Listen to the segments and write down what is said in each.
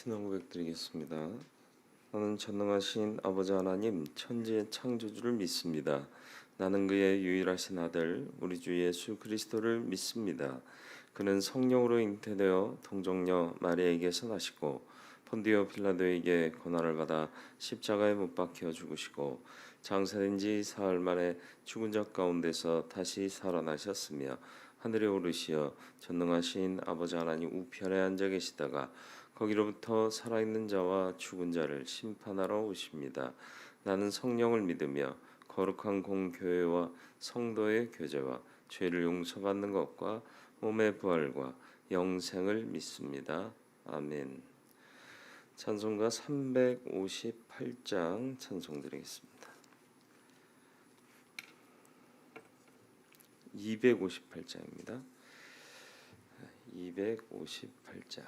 신앙 고백 드리겠습니다. 나는 전능하신 아버지 하나님 천지의 창조주를 믿습니다. 나는 그의 유일하신 아들 우리 주 예수 그리스도를 믿습니다. 그는 성령으로 잉태되어 동정녀 마리아에게서 나시고 본디오 빌라도에게 고난을 받아 십자가에 못 박혀 죽으시고 장사된 지 사흘 만에 죽은 자 가운데서 다시 살아나셨으며 하늘에 오르시어 전능하신 아버지 하나님 우편에 앉아 계시다가 거기로부터 살아있는 자와 죽은 자를 심판하러 오십니다. 나는 성령을 믿으며 거룩한 공교회와 성도의 교제와 죄를 용서받는 것과 몸의 부활과 영생을 믿습니다. 아멘. 찬송가 358장 찬송 드리겠습니다. 258장입니다. 258장.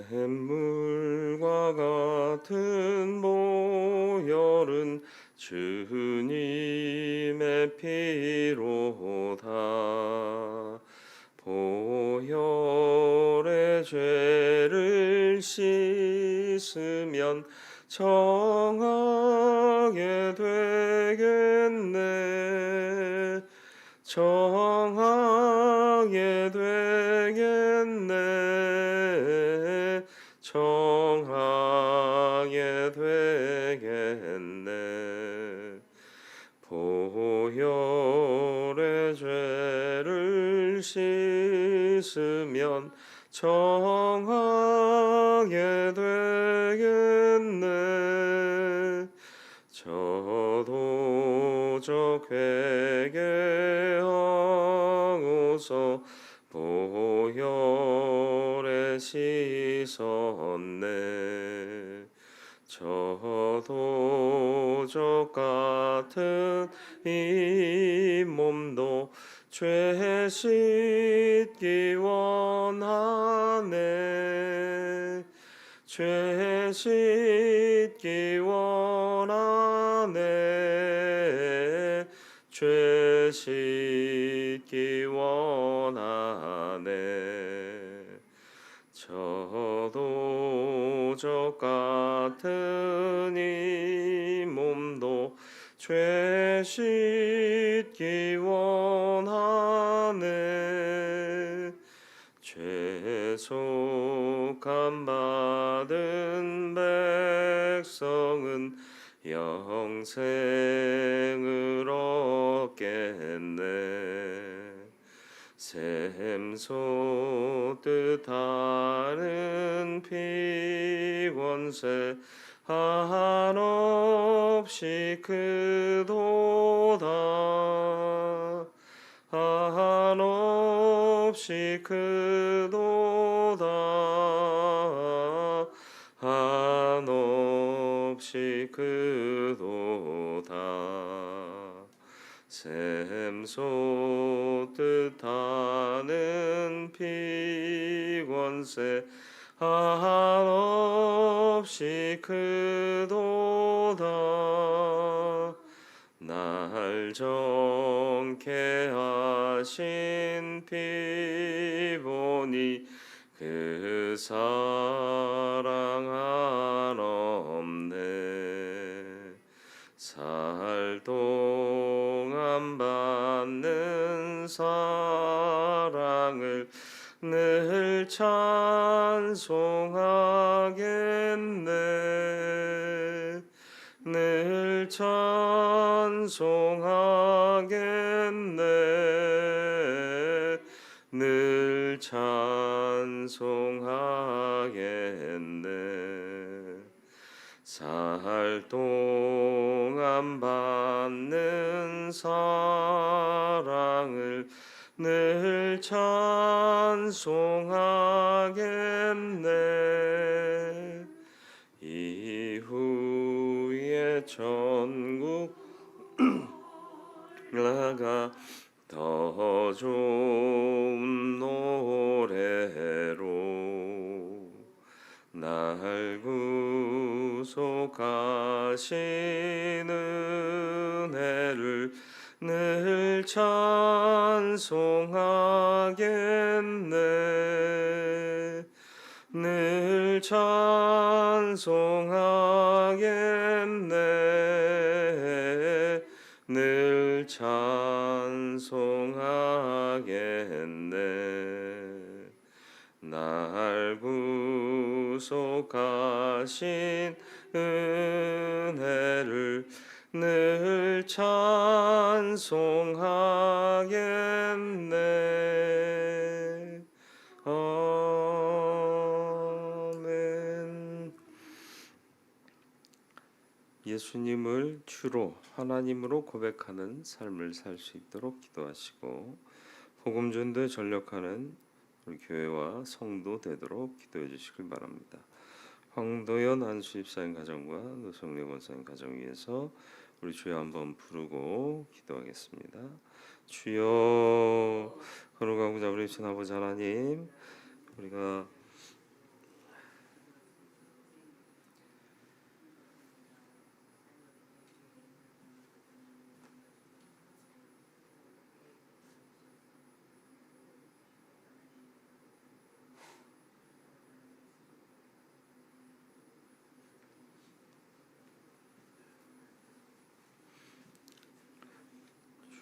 샘물과 같은 보혈은 주님의 피로다. 보혈의 죄를 씻으면 정하게 되겠네. 정하게 되겠네. 정하게 되겠네. 보혈의 죄를 씻으면 정하게 되겠네. 저도 저 회개하고서 보혈에 씻었네. 저도 저 같은 이 몸도 죄 씻기 원하네. 죄 씻기 원하네. 죄 씻기 원하네. 저도 저 같은 이 몸도 죄 씻기 원하네. 죄속함 받은 백성은 영생을 얻겠네. 샘 솟듯 하는 피권세 한없이 크도다. 한없이 크도다. 한없이 크도다. 샘 솟듯 하는 피권세 한없이 크도다. 날 정케 하신 피 보니 그 사랑 한없네. 살 동안 받는 사랑을 늘 찬송하겠네. 늘 찬송하겠네. 늘 찬송하겠네. 살 동안 받는 사랑을 늘 찬송하겠네. 이후에 천국 나가 더 좋은 노래로 날 구속하신 은혜를 늘 찬송하겠네. 늘 찬송하겠네. 늘 찬송하겠네. 날 구속하신 은혜를 늘 찬송하겠네. 아멘. 예수님을 주로 하나님으로 고백하는 삶을 살 수 있도록 기도하시고 복음 전도에 전력하는 우리 교회와 성도 되도록 기도해 주시길 바랍니다. 황도연 안수집사님 가정과 노성래 권사님 가정 위해서 우리 주여 한번 부르고 기도하겠습니다. 주여, 거룩하고 자비로우신 아버지 하나님, 우리가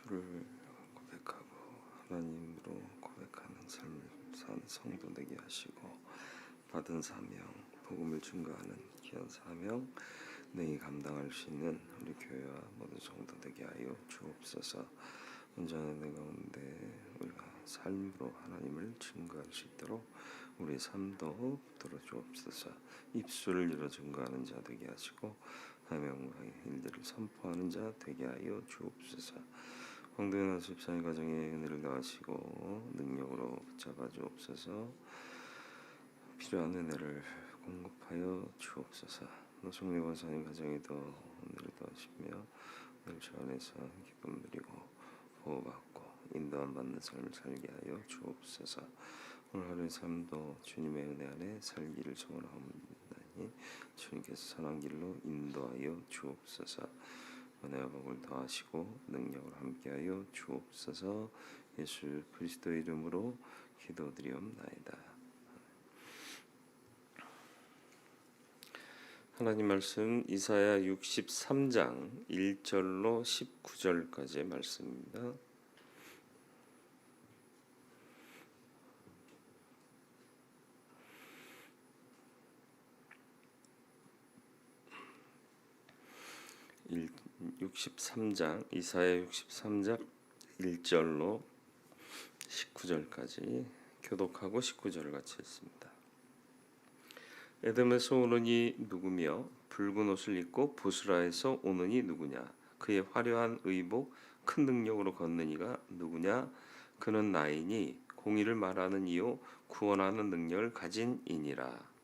주를 고백하고 하나님으로 고백하는 삶을 사는 성도 되게 하시고 받은 사명, 복음을 증거하는 귀한 사명 능히 감당할 수 있는 우리 교회와 모든 성도 되게 하여 주옵소서. 온전한 은혜 가운데 우리가 삶으로 하나님을 증거할 수 있도록 우리 삶도 붙들어 주옵소서. 입술을 열어 증거하는 자 되게 하시고 사명과 일들을 선포하는 자 되게 하여 주옵소서. 황도현 안수집사님 가정에 은혜를 더하시고 능력으로 붙잡아 주옵소서. 필요한 은혜를 공급하여 주옵소서. 노성래 권사님 가정에도 은혜를 더하시며 늘 주 안에서 기쁨 누리고 보호받고 인도함 받는 삶을 살게 하여 주옵소서. 오늘 하루의 삶도 주님의 은혜 안에 살기를 소원하옵나니 주님께서 선한 길로 인도하여 주옵소서. 은혜와 복을 더하시고 능력을 함께하여 주옵소서. 예수 그리스도의 이름으로 기도드리옵나이다. 하나님 말씀 이사야 63장 1절로 19절까지의 말씀입니다. 이사야 63장 1절로 19절까지 교독하고 19절을 같이 읽습니다. 에돔에서 오는 이 누구며 붉은 옷을 입고 보스라에서 오는 이 누구냐? 그의 화려한 의복 큰 능력으로 걷는 이가 누구냐? 그는 나이니 공의를 말하는 이요 구원하는 능력을 가진 이니라.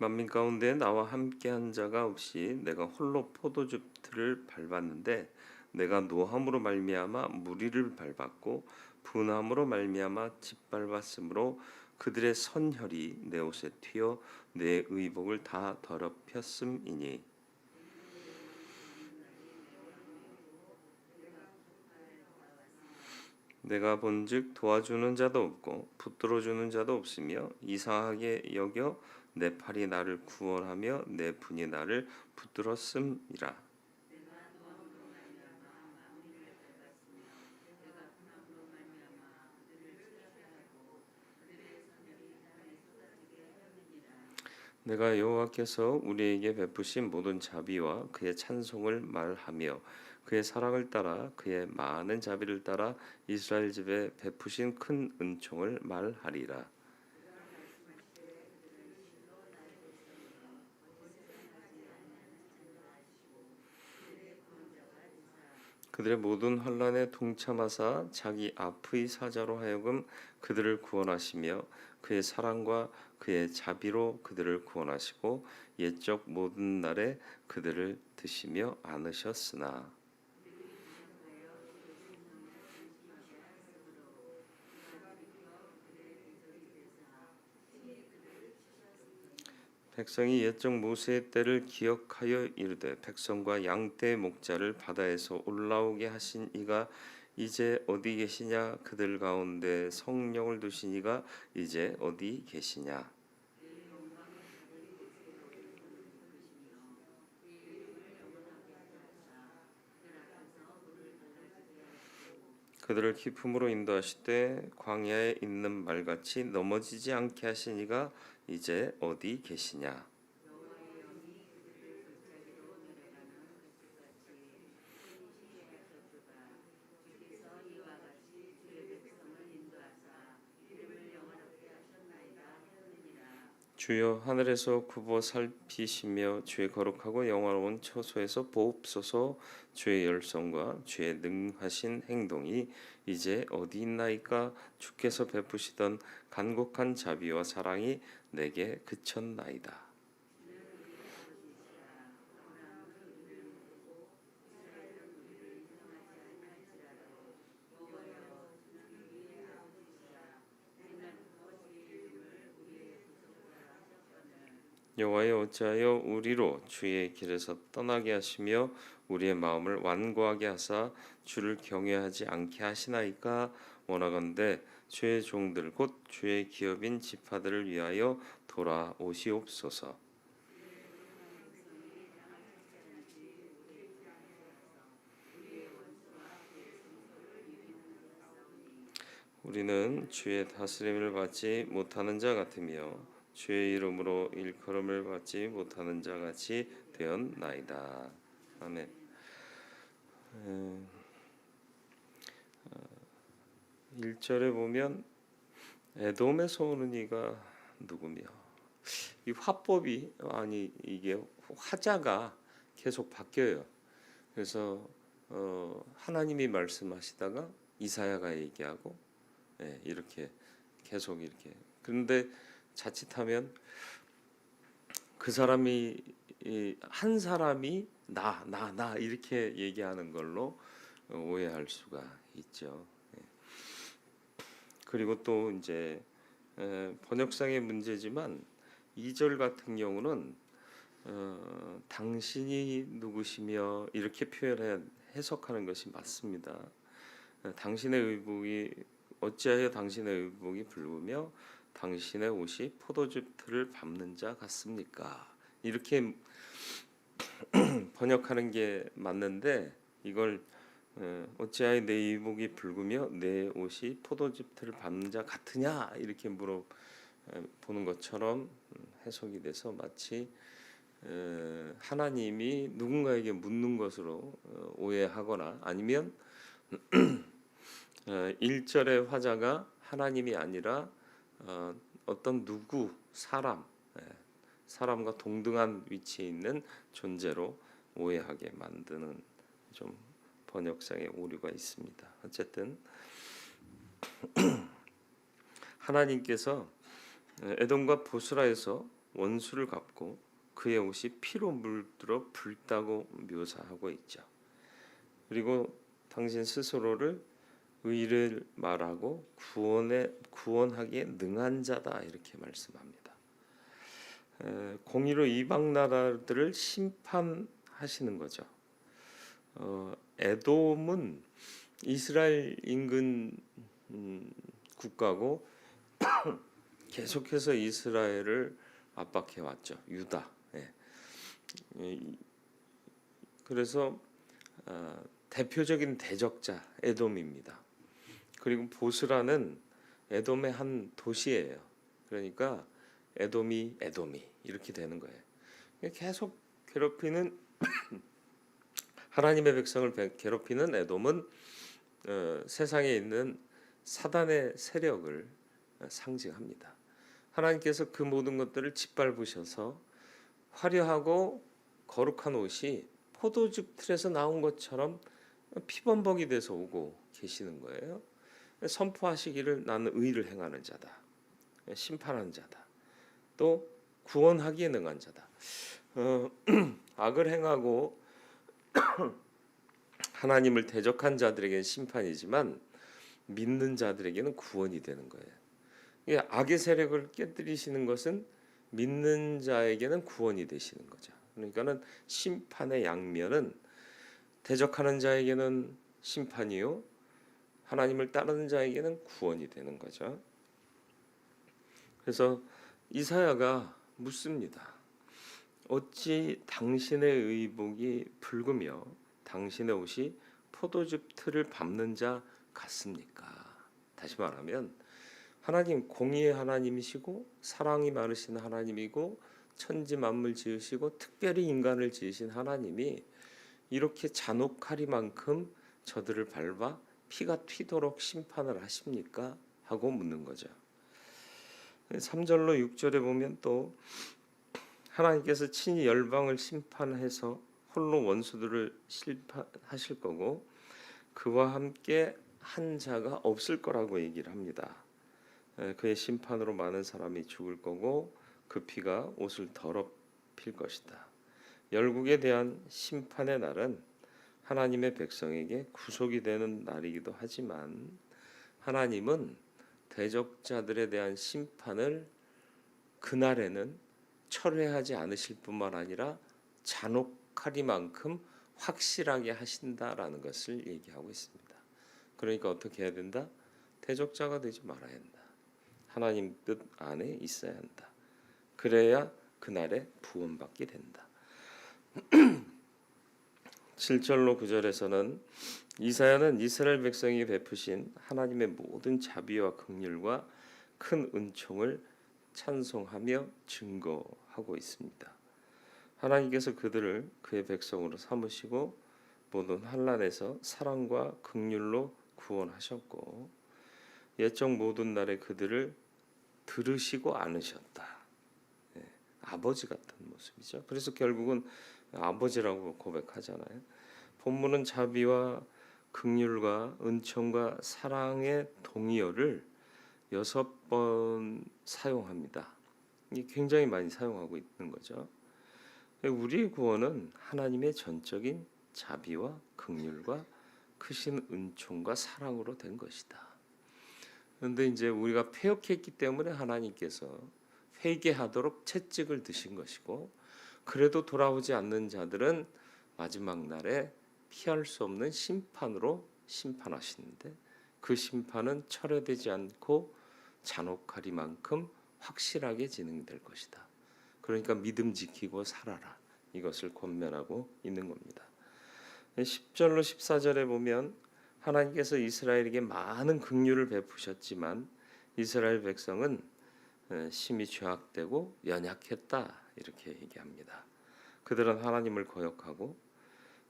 만민 가운데 나와 함께한 자가 없이 내가 홀로 포도즙 틀을 밟았는데 내가 노함으로 말미암아 무리를 밟았고 분함으로 말미암아 짓밟았으므로 그들의 선혈이 내 옷에 튀어 내 의복을 다 더럽혔음이니 내가 본즉 도와주는 자도 없고 붙들어주는 자도 없으며 이상하게 여겨 내 팔이 나를 구원하며 내 분이 나를 붙들었음이라. 내가 여호와께서 우리에게 베푸신 모든 자비와 그의 찬송을 말하며 그의 사랑을 따라 그의 많은 자비를 따라 이스라엘 집에 베푸신 큰 은총을 말하리라. 그들의 모든 환난에 동참하사 자기 앞의 사자로 하여금 그들을 구원하시며 그의 사랑과 그의 자비로 그들을 구원하시고 옛적 모든 날에 그들을 드시며 안으셨으나 백성이 옛적 모세의 때를 기억하여 이르되 백성과 양떼 목자를 바다에서 올라오게 하신 이가 이제 어디 계시냐? 그들 가운데 성령을 두신 이가 이제 어디 계시냐? 그들을 기품으로 인도하시되 광야에 있는 말같이 넘어지지 않게 하신 이가 이제 어디 계시냐? 주여 하늘에서 굽어 살피시며 주의 거룩하고 영화로운 처소에서 보옵소서. 주의 열성과 주의 능하신 행동이 이제 어디 있나이까? 주께서 베푸시던 간곡한 자비와 사랑이 내게 그쳤나이다. 여호와여 어찌하여 우리로 주의 길에서 떠나게 하시며 우리의 마음을 완고하게 하사 주를 경외하지 않게 하시나이까? 원하건대 주의 종들 곧 주의 기업인 지파들을 위하여 돌아오시옵소서. 우리는 주의 다스림을 받지 못하는 자 같으며 주의 이름으로 일컬음을 받지 못하는 자 같이 되었나이다. 아멘. 1절에 보면 에돔에서 오는 이가 누구며, 이 화법이 이게 화자가 계속 바뀌어요. 그래서 하나님이 말씀하시다가 이사야가 얘기하고, 이렇게 계속 이렇게. 그런데 자칫하면 그 사람이 한 사람이 나 이렇게 얘기하는 걸로 오해할 수가 있죠. 그리고 또 이제 번역상의 문제지만 2절 같은 경우는 당신이 누구시며 이렇게 해석하는 것이 맞습니다. 당신의 의복이 어찌하여 당신의 의복이 붉으며 당신의 옷이 포도즙 틀을 밟는 자 같습니까? 이렇게 번역하는 게 맞는데 이걸 어찌하여 내 의복이 붉으며 내 옷이 포도즙 틀을 밟는 자 같으냐 이렇게 물어보는 것처럼 해석이 돼서 마치 하나님이 누군가에게 묻는 것으로 오해하거나 아니면 1절의 화자가 하나님이 아니라 어떤 누구 사람과 동등한 위치에 있는 존재로 오해하게 만드는 좀 번역상의 오류가 있습니다. 어쨌든 하나님께서 에돔과 보스라에서 원수를 갚고 그의 옷이 피로 물들어 붉다고 묘사하고 있죠. 그리고 당신 스스로를 의를 말하고 구원하기에 능한 자다 이렇게 말씀합니다. 공의로 이방 나라들을 심판하시는 거죠. 에돔은 이스라엘 인근 국가고 계속해서 이스라엘을 압박해 왔죠. 유다. 그래서 대표적인 대적자 에돔입니다. 그리고 보스라는 에돔의 한 도시예요. 그러니까 에돔이 이렇게 되는 거예요. 계속 괴롭히는 하나님의 백성을 괴롭히는 에돔은 세상에 있는 사단의 세력을 상징합니다. 하나님께서 그 모든 것들을 짓밟으셔서 화려하고 거룩한 옷이 포도즙 틀에서 나온 것처럼 피범벅이 돼서 오고 계시는 거예요. 선포하시기를 나는 의를 행하는 자다. 심판하는 자다. 또 구원하기에 능한 자다. 악을 행하고 하나님을 대적한 자들에게는 심판이지만 믿는 자들에게는 구원이 되는 거예요. 악의 세력을 깨뜨리시는 것은 믿는 자에게는 구원이 되시는 거죠. 그러니까는 심판의 양면은 대적하는 자에게는 심판이요, 하나님을 따르는 자에게는 구원이 되는 거죠. 그래서 이사야가 묻습니다. 어찌 당신의 의복이 붉으며 당신의 옷이 포도즙 틀을 밟는 자 같습니까? 다시 말하면 하나님, 공의의 하나님이시고 사랑이 많으신 하나님이고 천지 만물 지으시고 특별히 인간을 지으신 하나님이 이렇게 잔혹하리만큼 저들을 밟아 피가 튀도록 심판을 하십니까? 하고 묻는 거죠. 3절로 6절에 보면 또 하나님께서 친히 열방을 심판해서 홀로 원수들을 심판하실 거고 그와 함께 한 자가 없을 거라고 얘기를 합니다. 그의 심판으로 많은 사람이 죽을 거고 그 피가 옷을 더럽힐 것이다. 열국에 대한 심판의 날은 하나님의 백성에게 구속이 되는 날이기도 하지만 하나님은 대적자들에 대한 심판을 그날에는 철회하지 않으실 뿐만 아니라 잔혹하리만큼 확실하게 하신다라는 것을 얘기하고 있습니다. 그러니까 어떻게 해야 된다? 대적자가 되지 말아야 한다. 하나님 뜻 안에 있어야 한다. 그래야 그날에 구원받게 된다. 7절로 9절에서는 이사야는 이스라엘 백성이 베푸신 하나님의 모든 자비와 긍휼과 큰 은총을 찬송하며 증거하고 있습니다. 하나님께서 그들을 그의 백성으로 삼으시고 모든 환난에서 사랑과 긍휼로 구원하셨고 옛적 모든 날에 그들을 들으시고 안으셨다. 아버지 같은 모습이죠. 그래서 결국은 아버지라고 고백하잖아요. 본문은 자비와 긍휼과 은총과 사랑의 동의어를 6번 사용합니다. 이게 굉장히 많이 사용하고 있는 거죠. 우리의 구원은 하나님의 전적인 자비와 긍휼과 크신 은총과 사랑으로 된 것이다. 그런데 이제 우리가 패역했기 때문에 하나님께서 회개하도록 채찍을 드신 것이고 그래도 돌아오지 않는 자들은 마지막 날에 피할 수 없는 심판으로 심판하시는데 그 심판은 철회되지 않고 잔혹하리만큼 확실하게 진행될 것이다. 그러니까 믿음 지키고 살아라. 이것을 권면하고 있는 겁니다. 10절로 14절에 보면 하나님께서 이스라엘에게 많은 긍휼을 베푸셨지만 이스라엘 백성은 심히 죄악되고 연약했다. 이렇게 얘기합니다. 그들은 하나님을 거역하고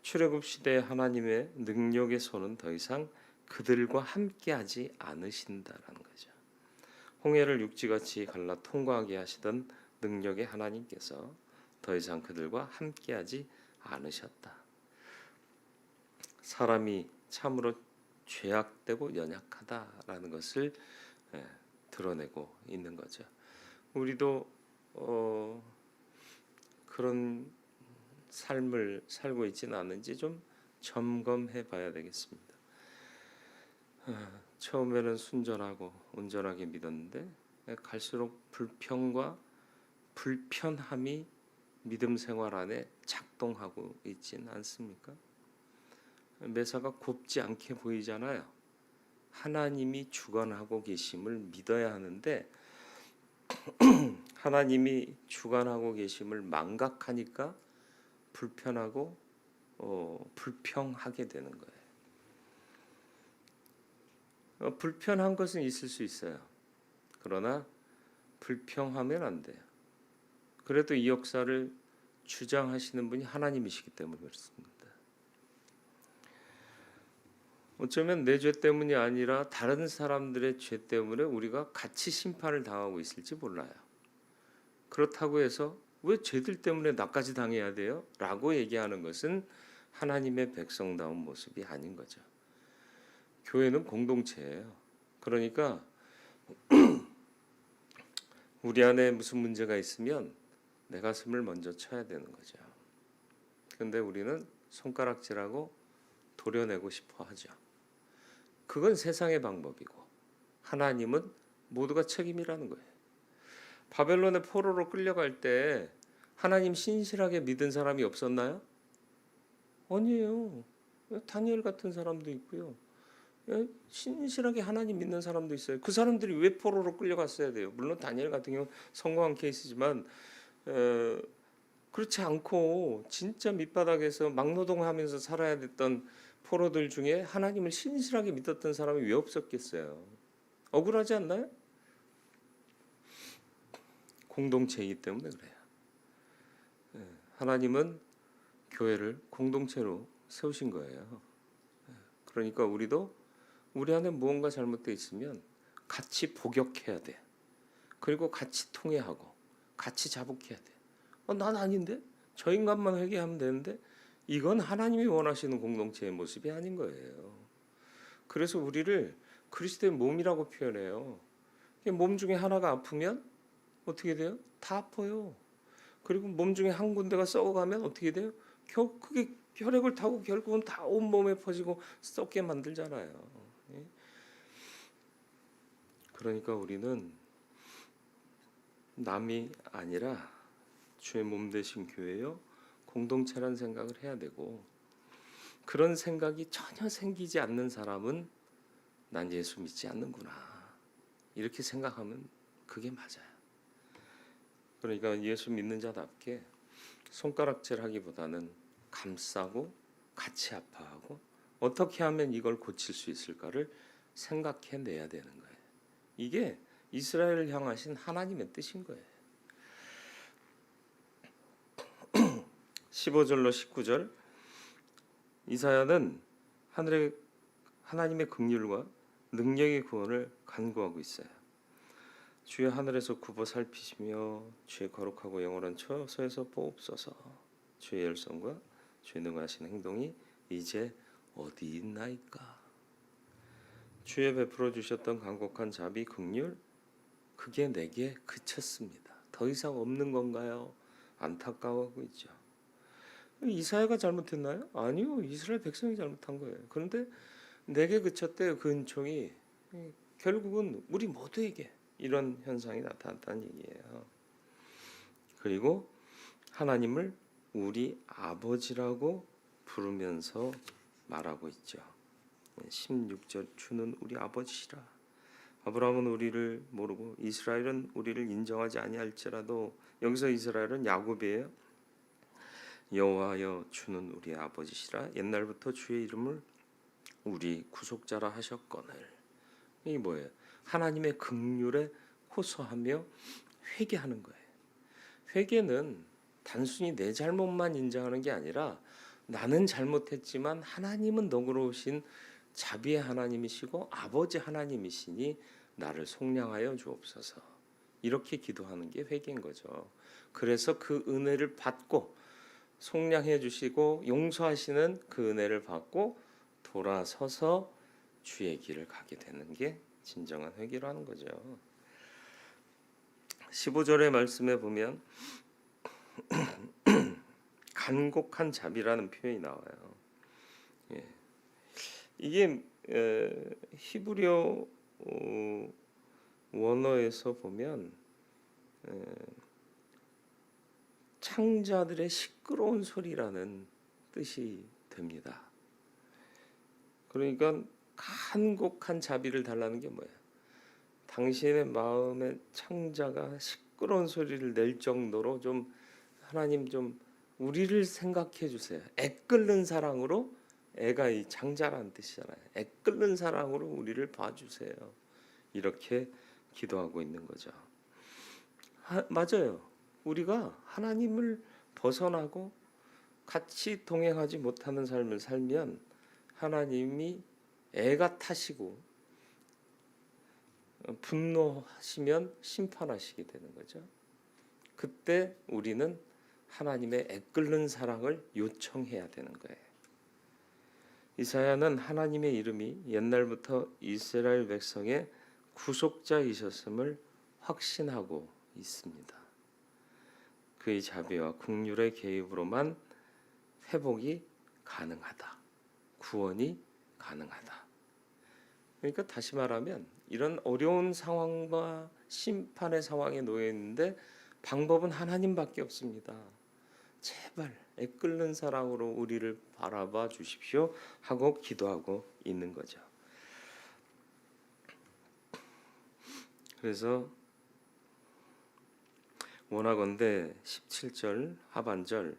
출애굽 시대의 하나님의 능력의 손은 더 이상 그들과 함께하지 않으신다라는 거죠. 홍해를 육지같이 갈라 통과하게 하시던 능력의 하나님께서 더 이상 그들과 함께하지 않으셨다. 사람이 참으로 죄악되고 연약하다라는 것을 드러내고 있는 거죠. 우리도 그런 삶을 살고 있지는 않은지 좀 점검해 봐야 되겠습니다. 처음에는 순전하고 온전하게 믿었는데 갈수록 불평과 불편함이 믿음 생활 안에 작동하고 있지는 않습니까? 매사가 곱지 않게 보이잖아요. 하나님이 주관하고 계심을 믿어야 하는데 하나님이 주관하고 계심을 망각하니까 불편하고 불평하게 되는 거예요. 불편한 것은 있을 수 있어요. 그러나 불평하면 안 돼요. 그래도 이 역사를 주장하시는 분이 하나님이시기 때문에 그렇습니다. 어쩌면 내 죄 때문이 아니라 다른 사람들의 죄 때문에 우리가 같이 심판을 당하고 있을지 몰라요. 그렇다고 해서 왜 죄들 때문에 나까지 당해야 돼요? 라고 얘기하는 것은 하나님의 백성다운 모습이 아닌 거죠. 교회는 공동체예요. 그러니까 우리 안에 무슨 문제가 있으면 내 가슴을 먼저 쳐야 되는 거죠. 그런데 우리는 손가락질하고 도려내고 싶어 하죠. 그건 세상의 방법이고 하나님은 모두가 책임이라는 거예요. 바벨론의 포로로 끌려갈 때 하나님 신실하게 믿은 사람이 없었나요? 아니에요. 다니엘 같은 사람도 있고요. 신실하게 하나님 믿는 사람도 있어요. 그 사람들이 왜 포로로 끌려갔어야 돼요? 물론 다니엘 같은 경우는 성공한 케이스지만 그렇지 않고 진짜 밑바닥에서 막노동하면서 살아야 됐던 포로들 중에 하나님을 신실하게 믿었던 사람이 왜 없었겠어요? 억울하지 않나요? 공동체이기 때문에 그래요. 하나님은 교회를 공동체로 세우신 거예요. 그러니까 우리도 우리 안에 무언가 잘못되어 있으면 같이 복역해야 돼. 그리고 같이 통회하고 같이 자복해야 돼. 난 아닌데? 저 인간만 회개하면 되는데? 이건 하나님이 원하시는 공동체의 모습이 아닌 거예요. 그래서 우리를 그리스도의 몸이라고 표현해요. 몸 중에 하나가 아프면 어떻게 돼요? 다 아파요. 그리고 몸 중에 한 군데가 썩어가면 어떻게 돼요? 그게 혈액을 타고 결국은 다 온몸에 퍼지고 썩게 만들잖아요. 그러니까 우리는 남이 아니라 주의 몸 되신 교회요 공동체란 생각을 해야 되고, 그런 생각이 전혀 생기지 않는 사람은 난 예수 믿지 않는구나 이렇게 생각하면 그게 맞아요. 그러니까 예수 믿는 자답게 손가락질 하기보다는 감싸고 같이 아파하고 어떻게 하면 이걸 고칠 수 있을까를 생각해내야 되는 거예요. 이게 이스라엘을 향하신 하나님의 뜻인 거예요. 15절로 19절 이사야는 하나님의 긍휼과 능력의 구원을 간구하고 있어요. 주여 하늘에서 굽어 살피시며 주의 거룩하고 영원한 처소에서 보옵소서. 주의 열성과 주의 능하신 행동이 이제 어디 있나이까. 주의 베풀어 주셨던 간곡한 자비 긍휼 그게 내게 그쳤습니다. 더 이상 없는 건가요? 안타까워하고 있죠. 이사야가 잘못했나요? 아니요. 이스라엘 백성이 잘못한 거예요. 그런데 내게 그쳤대요. 그 은총이 결국은 우리 모두에게 이런 현상이 나타났다는 얘기예요. 그리고 하나님을 우리 아버지라고 부르면서 말하고 있죠. 16절 주는 우리 아버지시라. 아브라함은 우리를 모르고 이스라엘은 우리를 인정하지 아니할지라도, 여기서 이스라엘은 야곱이에요. 여호와여 주는 우리 아버지시라. 옛날부터 주의 이름을 우리 구속자라 하셨거늘. 이게 뭐예요? 하나님의 긍휼에 호소하며 회개하는 거예요. 회개는 단순히 내 잘못만 인정하는 게 아니라 나는 잘못했지만 하나님은 너그러우신 자비의 하나님이시고 아버지 하나님이시니 나를 속량하여 주옵소서. 이렇게 기도하는 게 회개인 거죠. 그래서 그 은혜를 받고 속량해 주시고 용서하시는 그 은혜를 받고 돌아서서 주의 길을 가게 되는 게 진정한 회개로 하는 거죠. 15절의 말씀에 보면 간곡한 자비라는 표현이 나와요. 이게 히브리어 원어에서 보면 창자들의 시끄러운 소리라는 뜻이 됩니다. 그러니까 간곡한 자비를 달라는 게 뭐예요? 당신의 마음의 창자가 시끄러운 소리를 낼 정도로 좀 하나님 좀 우리를 생각해 주세요. 애끓는 사랑으로, 애가 이 창자라는 뜻이잖아요. 애끓는 사랑으로 우리를 봐주세요. 이렇게 기도하고 있는 거죠. 맞아요. 우리가 하나님을 벗어나고 같이 동행하지 못하는 삶을 살면 하나님이 애가 타시고 분노하시면 심판하시게 되는 거죠. 그때 우리는 하나님의 애끓는 사랑을 요청해야 되는 거예요. 이사야는 하나님의 이름이 옛날부터 이스라엘 백성의 구속자이셨음을 확신하고 있습니다. 그의 자비와 긍휼의 개입으로만 회복이 가능하다. 구원이 가능하다. 그러니까 다시 말하면 이런 어려운 상황과 심판의 상황에 놓여 있는데 방법은 하나님밖에 없습니다. 제발 애끓는 사랑으로 우리를 바라봐 주십시오 하고 기도하고 있는 거죠. 그래서 원하건대 17절 하반절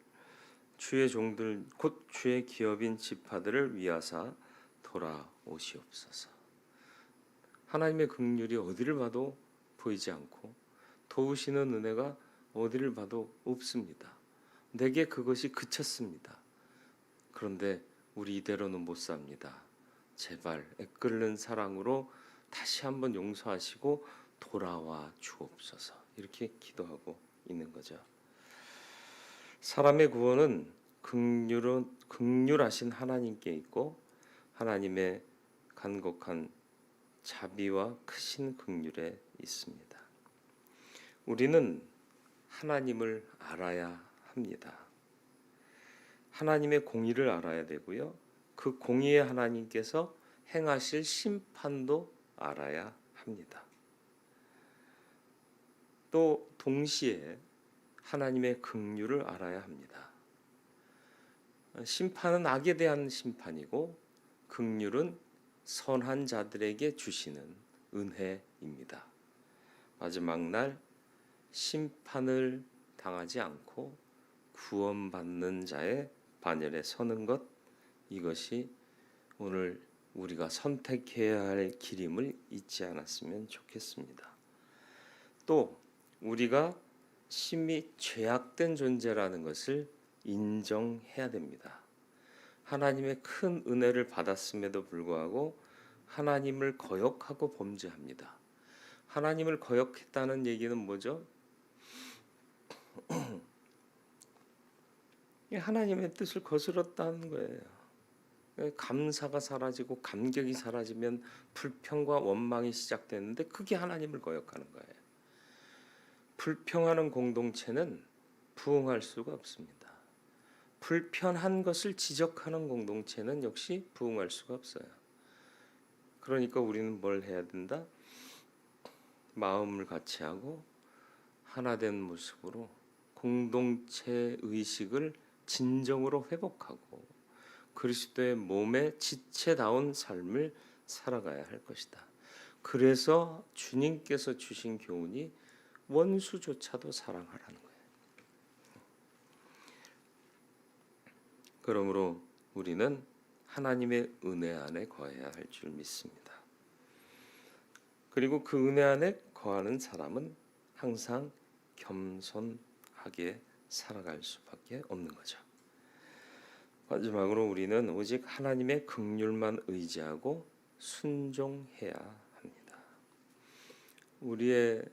주의 종들 곧 주의 기업인 지파들을 위하사 돌아오시옵소서. 하나님의 긍휼이 어디를 봐도 보이지 않고 도우시는 은혜가 어디를 봐도 없습니다. 내게 그것이 그쳤습니다. 그런데 우리 이대로는 못 삽니다. 제발 애끓는 사랑으로 다시 한번 용서하시고 돌아와 주옵소서. 이렇게 기도하고 있는 거죠. 사람의 구원은 긍휼하신 하나님께 있고 하나님의 간곡한 자비와 크신 긍휼에 있습니다. 우리는 하나님을 알아야 합니다. 하나님의 공의를 알아야 되고요. 그 공의의 하나님께서 행하실 심판도 알아야 합니다. 또 동시에 하나님의 긍휼을 알아야 합니다. 심판은 악에 대한 심판이고 긍휼은 선한 자들에게 주시는 은혜입니다. 마지막 날 심판을 당하지 않고 구원받는 자의 반열에 서는 것, 이것이 오늘 우리가 선택해야 할 길임을 잊지 않았으면 좋겠습니다. 또 우리가 심히 죄악된 존재라는 것을 인정해야 됩니다. 하나님의 큰 은혜를 받았음에도 불구하고 하나님을 거역하고 범죄합니다. 하나님을 거역했다는 얘기는 뭐죠? 하나님의 뜻을 거스렀다는 거예요. 감사가 사라지고 감격이 사라지면 불평과 원망이 시작되는데 그게 하나님을 거역하는 거예요. 불평하는 공동체는 부흥할 수가 없습니다. 불편한 것을 지적하는 공동체는 역시 부흥할 수가 없어요. 그러니까 우리는 뭘 해야 된다? 마음을 같이 하고 하나된 모습으로 공동체 의식을 진정으로 회복하고 그리스도의 몸에 지체다운 삶을 살아가야 할 것이다. 그래서 주님께서 주신 교훈이 원수조차도 사랑하라는 거예요. 그러므로 우리는 하나님의 은혜 안에 거해야 할 줄 믿습니다. 그리고 그 은혜 안에 거하는 사람은 항상 겸손하게 살아갈 수밖에 없는 거죠. 마지막으로 우리는 오직 하나님의 긍휼만 의지하고 순종해야 합니다. 우리의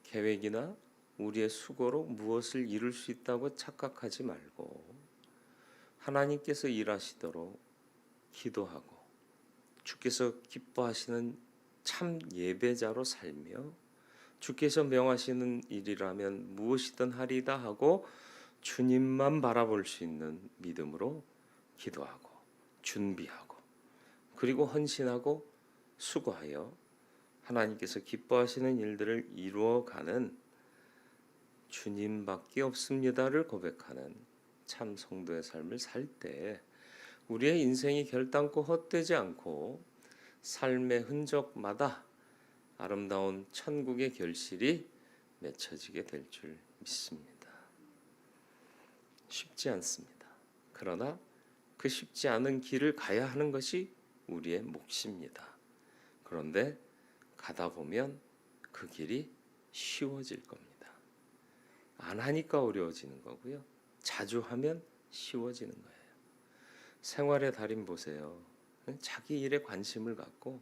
계획이나 우리의 수고로 무엇을 이룰 수 있다고 착각하지 말고 하나님께서 일하시도록 기도하고 주께서 기뻐하시는 참 예배자로 살며 주께서 명하시는 일이라면 무엇이든 하리다 하고 주님만 바라볼 수 있는 믿음으로 기도하고 준비하고 그리고 헌신하고 수고하여 하나님께서 기뻐하시는 일들을 이루어가는 주님밖에 없습니다를 고백하는 참 성도의 삶을 살 때 우리의 인생이 결단코 헛되지 않고 삶의 흔적마다 아름다운 천국의 결실이 맺혀지게 될 줄 믿습니다. 쉽지 않습니다. 그러나 그 쉽지 않은 길을 가야 하는 것이 우리의 몫입니다. 그런데 가다 보면 그 길이 쉬워질 겁니다. 안 하니까 어려워지는 거고요. 자주 하면 쉬워지는 거예요. 생활의 달인 보세요. 자기 일에 관심을 갖고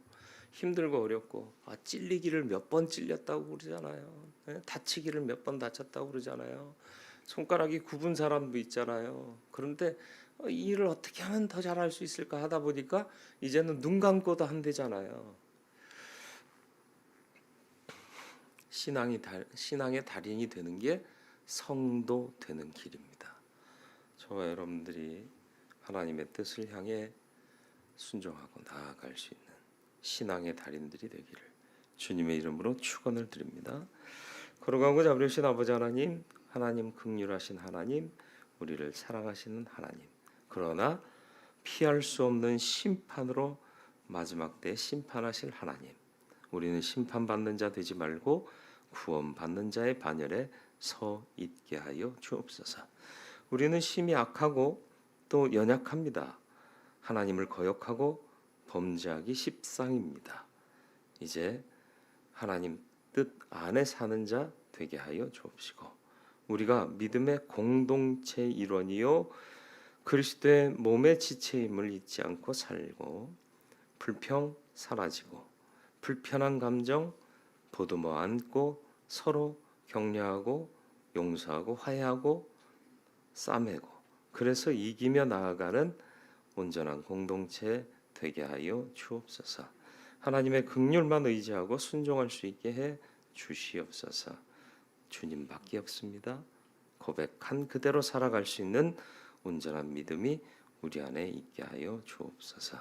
힘들고 어렵고 찔리기를 몇 번 찔렸다고 그러잖아요. 다치기를 몇 번 다쳤다고 그러잖아요. 손가락이 굽은 사람도 있잖아요. 그런데 이 일을 어떻게 하면 더 잘할 수 있을까 하다 보니까 이제는 눈 감고도 한대잖아요. 신앙의 달인이 되는 게 성도 되는 길입니다. 저와 여러분들이 하나님의 뜻을 향해 순종하고 나아갈 수 있는 신앙의 달인들이 되기를 주님의 이름으로 축원을 드립니다. 거룩하고 자비로우신 아버지 하나님, 하나님 긍휼하신 하나님, 우리를 사랑하시는 하나님, 그러나 피할 수 없는 심판으로 마지막 때 심판하실 하나님, 우리는 심판받는 자 되지 말고 구원받는 자의 반열에 서 있게 하여 주옵소서. 우리는 심히 악하고 또 연약합니다. 하나님을 거역하고 범죄하기 십상입니다. 이제 하나님 뜻 안에 사는 자 되게 하여 주옵시고, 우리가 믿음의 공동체 일원이요 그리스도의 몸의 지체임을 잊지 않고 살고, 불평 사라지고 불편한 감정 보듬어 안고 서로 격려하고 용서하고 화해하고 싸매고, 그래서 이기며 나아가는 온전한 공동체 되게 하여 주옵소서. 하나님의 긍휼만 의지하고 순종할 수 있게 해 주시옵소서. 주님밖에 없습니다. 고백한 그대로 살아갈 수 있는 온전한 믿음이 우리 안에 있게 하여 주옵소서.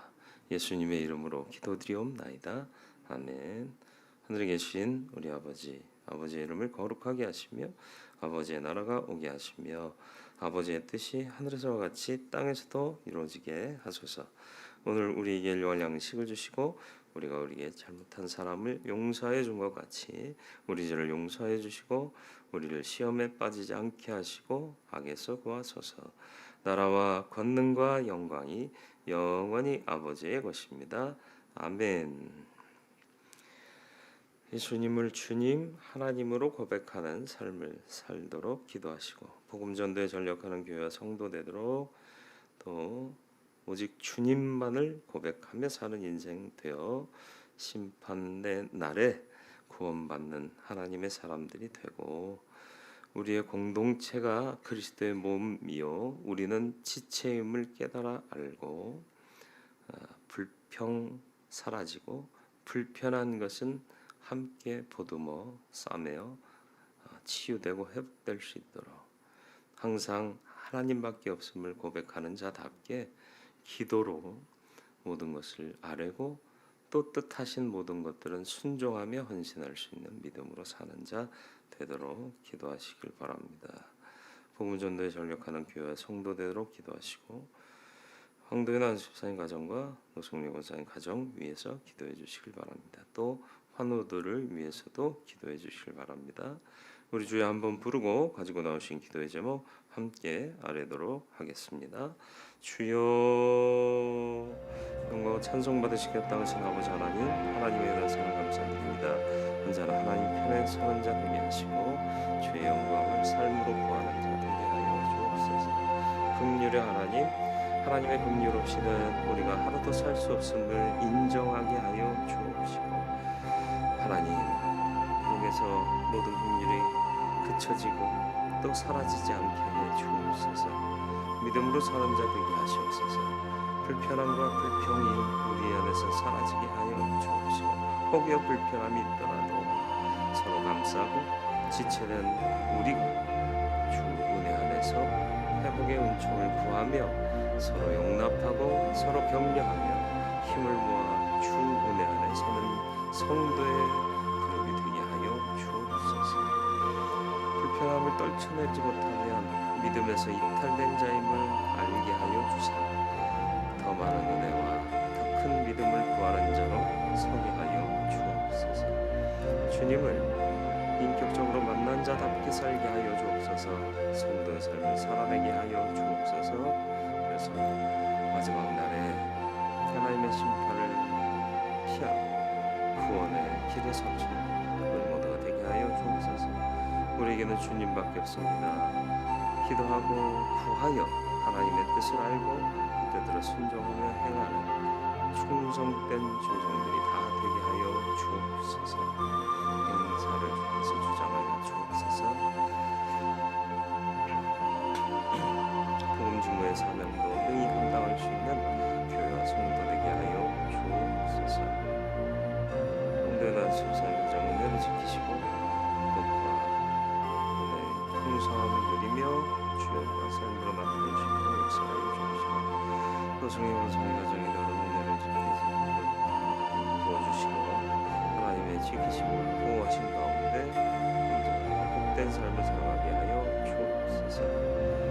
예수님의 이름으로 기도드리옵나이다. 아멘. 하늘에 계신 우리 아버지, 아버지의 이름을 거룩하게 하시며 아버지의 나라가 오게 하시며 아버지의 뜻이 하늘에서와 같이 땅에서도 이루어지게 하소서. 오늘 우리에게 일용할 양식을 주시고 우리가 우리에게 잘못한 사람을 용서해 준 것 같이 우리 죄를 용서해 주시고 우리를 시험에 빠지지 않게 하시고 악에서 구하소서. 나라와 권능과 영광이 영원히 아버지의 것입니다. 아멘. 예수님을 주님 하나님으로 고백하는 삶을 살도록 기도하시고, 복음 전도에 전력하는 교회와 성도 되도록, 또 오직 주님만을 고백하며 사는 인생 되어 심판의 날에 구원받는 하나님의 사람들이 되고, 우리의 공동체가 그리스도의 몸이요 우리는 지체임을 깨달아 알고, 불평 사라지고 불편한 것은 함께 보듬어 싸매어 치유되고 회복될 수 있도록 항상 하나님밖에 없음을 고백하는 자답게 기도로 모든 것을 아뢰고, 또 뜻하신 모든 것들은 순종하며 헌신할 수 있는 믿음으로 사는 자 되도록 기도하시길 바랍니다. 복음 전도에 전력하는 교회 성도 되도록 기도하시고, 황도현 안수사님 가정과 노성래 권사님 가정 위해서 기도해 주시길 바랍니다. 또 환우들을 위해서도 기도해 주시길 바랍니다. 우리 주에 한번 부르고 가지고 나오신 기도의 제목 함께 아뢰도록 하겠습니다. 주여, 영광과 찬송 받으시게 합당하신 아버지 하나님, 하나님의 은혜를 감사드립니다. 언제나 하나님 편에 서는 자 되게 하시고 주의 영광을 삶으로 구하는 자 되게 하여 주옵소서. 긍휼의 하나님, 하나님의 긍휼 없이는 우리가 하루도 살 수 없음을 인정하게 하여 주옵시고, 하나님 목에서 모든 긍휼이 그쳐지고 또 사라지지 않게 해 주옵소서. 믿음으로 사는 자 되게 하시옵소서. 불편함과 불평이 우리 안에서 사라지게 하여 주옵시고, 혹여 불편함이 있더라도 서로 감싸고 지체된 우리가 주 은혜 안에서 회복의 은총을 구하며 서로 용납하고 서로 격려하며 힘을 모아 주 은혜 안에 서는 성도의 그룹이 되게 하여 주옵소서. 불편함을 떨쳐내지 못하면 믿음에서 이탈된 자임을 알게 하여 주사 더 많은 은혜와 더 큰 믿음을 구하는 자로 서게 하여 주옵소서. 주님을 인격적으로 만난 자답게 살게 하여 주옵소서. 성도의 삶을 살아내게 하여 주옵소서. 그래서 마지막 날에 하나님의 심판을 피하고 구원의 길에 서신 우리 모두가 되게 하여 주옵소서. 우리에게는 주님밖에 없습니다. 기도하고 구하여 하나님의 뜻을 알고 뜻대로 순종하며 행하는 충성된 중성들이 다 되게 하여 주옵소서. 행사를 주께서 주장하여 주옵소서. 복음 증거의 사명도 능히 감당할 수 있는 교회와 성도 되게 하여 주옵소서. 온전한 심사의 가정 은혜를 지키시고 복과 은혜의 풍성함을 누리며 주의 영광 삶으로 나타내시고 역사하여 주옵시고, 노성의 원성의 가정에 더러 은혜를 지키시고 구원 주시고 하나님의 지키심을 보호하신 가운데 온전하고 복된 삶을 살아가게 하여 주옵소서.